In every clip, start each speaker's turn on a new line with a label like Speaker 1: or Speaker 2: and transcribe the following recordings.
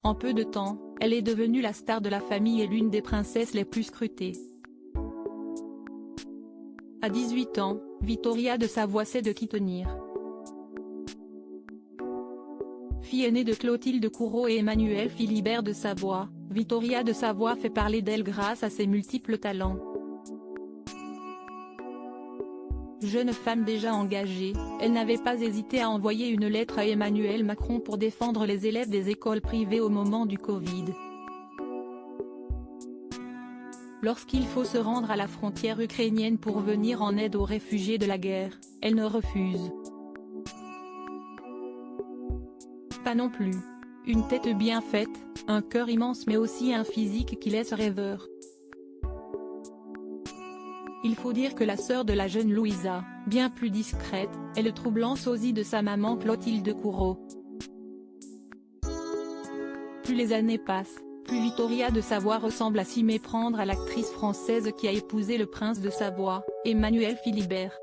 Speaker 1: En peu de temps, elle est devenue la star de la famille et l'une des princesses les plus scrutées. À 18 ans, Vittoria de Savoie sait de qui tenir. Fille aînée de Clotilde Courreau et Emmanuel Philibert de Savoie, Vittoria de Savoie fait parler d'elle grâce à ses multiples talents. Jeune femme déjà engagée, elle n'avait pas hésité à envoyer une lettre à Emmanuel Macron pour défendre les élèves des écoles privées au moment du Covid. Lorsqu'il faut se rendre à la frontière ukrainienne pour venir en aide aux réfugiés de la guerre, elle ne refuse pas non plus. Une tête bien faite, un cœur immense mais aussi un physique qui laisse rêveur. Il faut dire que la sœur de la jeune Louisa, bien plus discrète, est le troublant sosie de sa maman Clotilde Courreau. Plus les années passent, plus Vittoria de Savoie ressemble à s'y méprendre à l'actrice française qui a épousé le prince de Savoie, Emmanuel Philibert.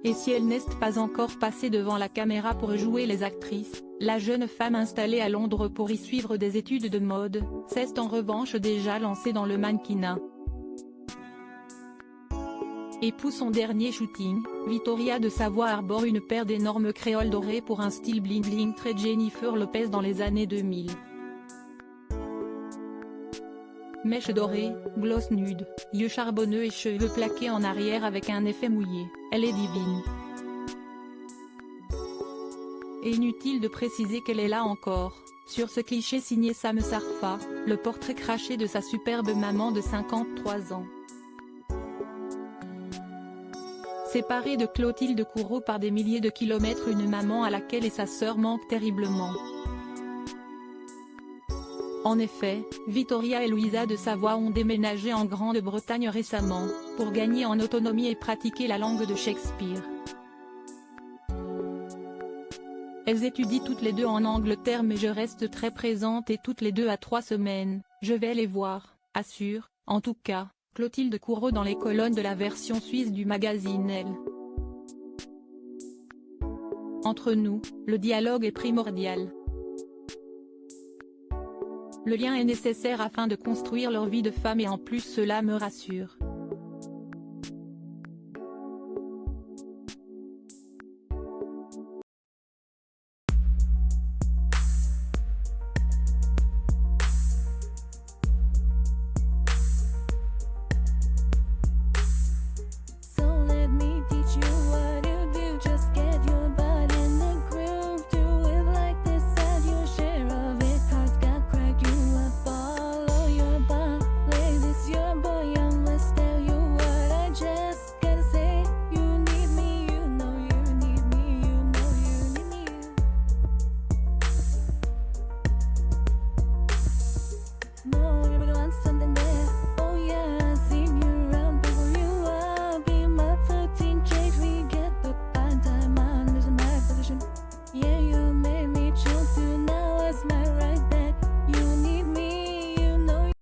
Speaker 1: Et si elle n'est pas encore passée devant la caméra pour jouer les actrices, la jeune femme installée à Londres pour y suivre des études de mode, s'est en revanche déjà lancée dans le mannequinat. Et pour son dernier shooting, Vittoria de Savoie arbore une paire d'énormes créoles dorées pour un style bling bling très Jennifer Lopez dans les années 2000. Mèches dorées, gloss nude, yeux charbonneux et cheveux plaqués en arrière avec un effet mouillé, elle est divine. Et inutile de préciser qu'elle est là encore, sur ce cliché signé Sam Sarfa, le portrait craché de sa superbe maman de 53 ans. Séparée de Clotilde Courreau par des milliers de kilomètres, une maman à laquelle et sa sœur manquent terriblement. En effet, Vittoria et Louisa de Savoie ont déménagé en Grande-Bretagne récemment, pour gagner en autonomie et pratiquer la langue de Shakespeare. Elles étudient toutes les deux en Angleterre mais je reste très présente et toutes les 2 à 3 semaines, je vais les voir, assure, en tout cas, Clotilde Courreau dans les colonnes de la version suisse du magazine Elle. Entre nous, le dialogue est primordial. Le lien est nécessaire afin de construire leur vie de femme et en plus cela me rassure.